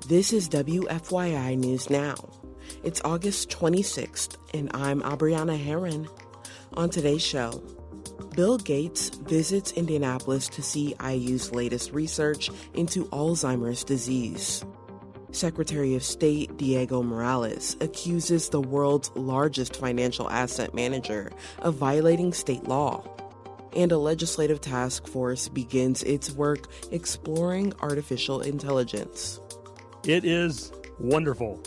This is WFYI News Now. It's August 26th, and I'm Abriana Herron. On today's show, Bill Gates visits Indianapolis to see IU's latest research into Alzheimer's disease. Secretary of State Diego Morales accuses the world's largest financial asset manager of violating state law. And a legislative task force begins its work exploring artificial intelligence. It is wonderful,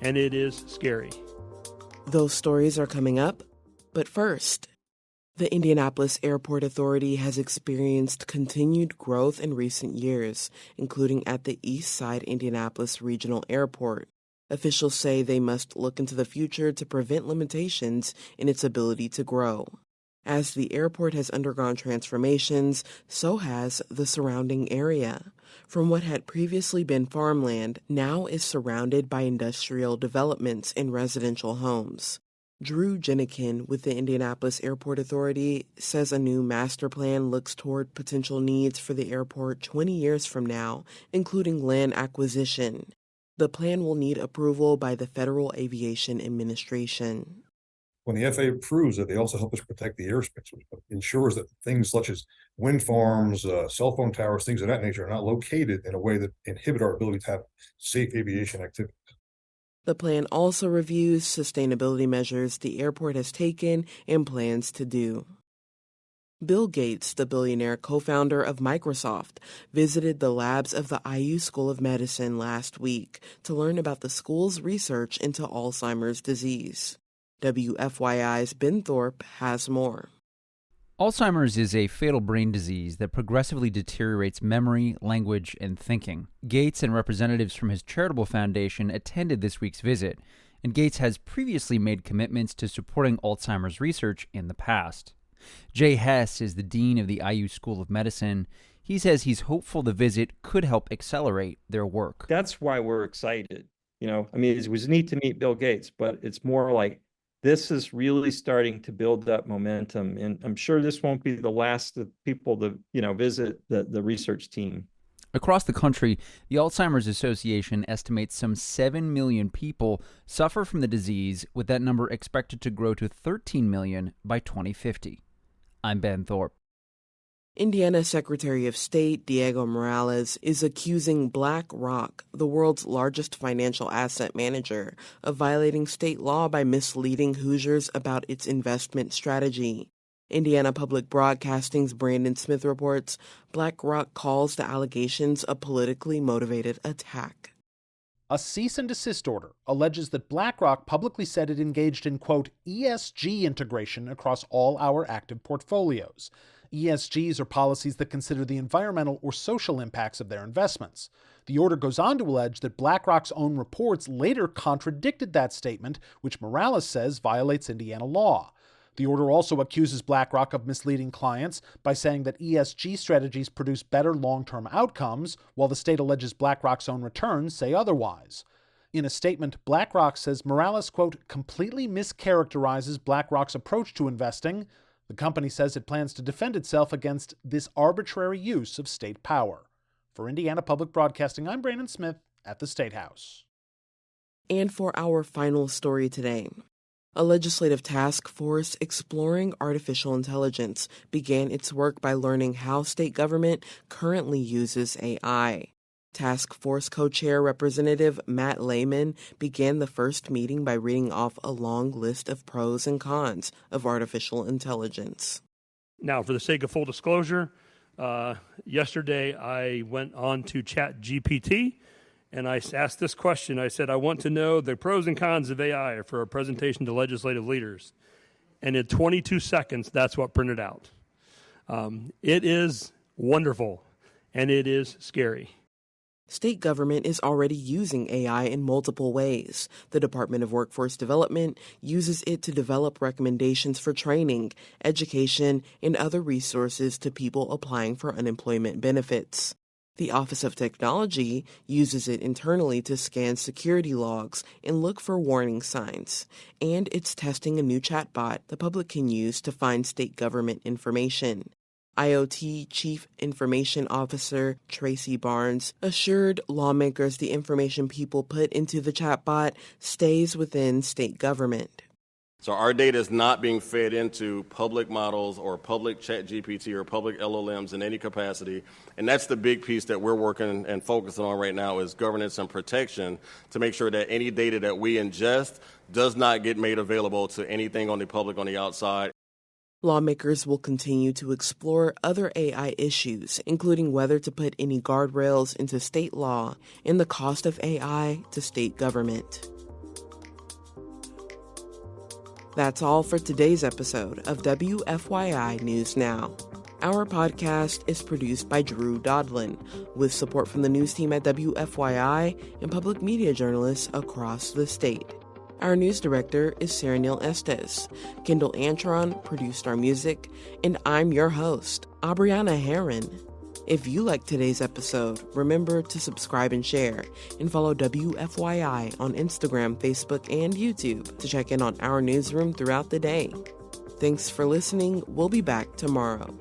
and it is scary. Those stories are coming up, but first, the Indianapolis Airport Authority has experienced continued growth in recent years, including at the East Side Indianapolis Regional Airport. Officials say they must look into the future to prevent limitations in its ability to grow. As the airport has undergone transformations, so has the surrounding area. From what had previously been farmland, now is surrounded by industrial developments and residential homes. Drew Jennikin with the Indianapolis Airport Authority says a new master plan looks toward potential needs for the airport 20 years from now, including land acquisition. The plan will need approval by the Federal Aviation Administration. When the FAA approves it, they also help us protect the airspace, which ensures that things such as wind farms, cell phone towers, things of that nature are not located in a way that inhibit our ability to have safe aviation activity. The plan also reviews sustainability measures the airport has taken and plans to do. Bill Gates, the billionaire co-founder of Microsoft, visited the labs of the IU School of Medicine last week to learn about the school's research into Alzheimer's disease. WFYI's Ben Thorpe has more. Alzheimer's is a fatal brain disease that progressively deteriorates memory, language, and thinking. Gates and representatives from his charitable foundation attended this week's visit, and Gates has previously made commitments to supporting Alzheimer's research in the past. Jay Hess is the dean of the IU School of Medicine. He says he's hopeful the visit could help accelerate their work. That's why we're excited. It was neat to meet Bill Gates, but it's more like this is really starting to build up momentum. And I'm sure this won't be the last of people to, visit the research team. Across the country, the Alzheimer's Association estimates some 7 million people suffer from the disease, with that number expected to grow to 13 million by 2050. I'm Ben Thorpe. Indiana Secretary of State Diego Morales is accusing BlackRock, the world's largest financial asset manager, of violating state law by misleading Hoosiers about its investment strategy. Indiana Public Broadcasting's Brandon Smith reports BlackRock calls the allegations a politically motivated attack. A cease and desist order alleges that BlackRock publicly said it engaged in, quote, ESG integration across all our active portfolios. ESGs are policies that consider the environmental or social impacts of their investments. The order goes on to allege that BlackRock's own reports later contradicted that statement, which Morales says violates Indiana law. The order also accuses BlackRock of misleading clients by saying that ESG strategies produce better long-term outcomes, while the state alleges BlackRock's own returns say otherwise. In a statement, BlackRock says Morales, quote, completely mischaracterizes BlackRock's approach to investing. The company says it plans to defend itself against this arbitrary use of state power. For Indiana Public Broadcasting, I'm Brandon Smith at the State House. And for our final story today, a legislative task force exploring artificial intelligence began its work by learning how state government currently uses AI. Task Force co-chair Representative Matt Lehman began the first meeting by reading off a long list of pros and cons of artificial intelligence. Now, for the sake of full disclosure, yesterday I went on to ChatGPT and I asked this question. I said, I want to know the pros and cons of AI for a presentation to legislative leaders. And in 22 seconds, that's what printed out. It is wonderful, and it is scary. State government is already using AI in multiple ways. The Department of Workforce Development uses it to develop recommendations for training, education, and other resources to people applying for unemployment benefits. The Office of Technology uses it internally to scan security logs and look for warning signs. And it's testing a new chatbot the public can use to find state government information. IoT Chief Information Officer Tracy Barnes assured lawmakers the information people put into the chatbot stays within state government. So our data is not being fed into public models or public ChatGPT or public LLMs in any capacity. And that's the big piece that we're working and focusing on right now is governance and protection to make sure that any data that we ingest does not get made available to anything on the public on the outside. Lawmakers will continue to explore other AI issues, including whether to put any guardrails into state law and the cost of AI to state government. That's all for today's episode of WFYI News Now. Our podcast is produced by Drew Daudelin, with support from the news team at WFYI and public media journalists across the state. Our news director is Sarah Neal-Estes. Kendall Antron produced our music, and I'm your host, Abriana Herron. If you liked today's episode, remember to subscribe and share, and follow WFYI on Instagram, Facebook, and YouTube to check in on our newsroom throughout the day. Thanks for listening. We'll be back tomorrow.